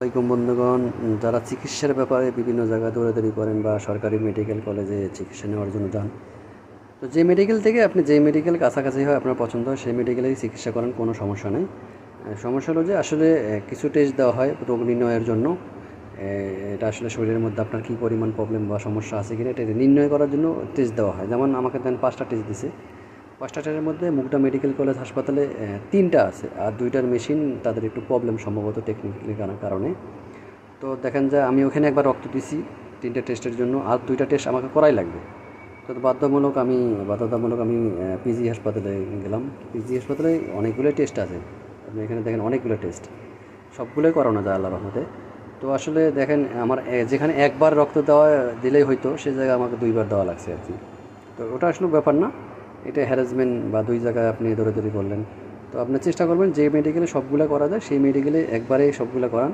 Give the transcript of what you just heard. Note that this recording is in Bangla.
আসসালামাইকুম বন্ধুগণ, যারা চিকিৎসার ব্যাপারে বিভিন্ন জায়গায় দৌড়াদৌড়ি করেন বা সরকারি মেডিকেল কলেজে চিকিৎসা নেওয়ার জন্য যান, তো যে মেডিকেল থেকে আপনি যেই মেডিকেল কাছাকাছি হয় আপনার পছন্দ হয় সেই মেডিকেলেই চিকিৎসা করেন, কোনো সমস্যা নেই। সমস্যা হলো যে আসলে কিছু টেস্ট দেওয়া হয় রোগ নির্ণয়ের জন্য। এটা আসলে শরীরের মধ্যে আপনার কী পরিমাণ প্রবলেম বা সমস্যা আছে কিনা এটা নির্ণয় করার জন্য টেস্ট দেওয়া হয়। যেমন আমাকে দেন 5টা টেস্ট দিছে। 5টা টেস্টের মধ্যে মুগদা মেডিকেল কলেজ হাসপাতালে 3টা আছে, আর 2টার মেশিন তাদের একটু প্রবলেম সম্ভবত টেকনিক্যালি কারণে। তো দেখেন যে আমি ওখানে একবার রক্ত দিছি 3টে টেস্টের জন্য, আর 2টা টেস্ট আমাকে করাই লাগবে। তো বাধ্যতামূলক আমি পিজি হাসপাতালে গেলাম। পিজি হাসপাতালে অনেকগুলোই টেস্ট আছে, আপনি এখানে দেখেন অনেকগুলো টেস্ট, সবগুলোই করানো যায় আল্লাহর রহমতে। তো আসলে দেখেন আমার যেখানে একবার রক্ত দিলেই হয়তো সে জায়গায় আমাকে 2বার দেওয়া লাগছে আর কি। তো ওটা আসলে ব্যাপার না, এটা হ্যারাসমেন্ট বা 2 জায়গায় আপনি দৌড়াদৌড়ি করলেন। তো আপনি চেষ্টা করবেন যে মেডিকেলে সবগুলো করা যায় সেই মেডিকেলে একবারে সবগুলো করান।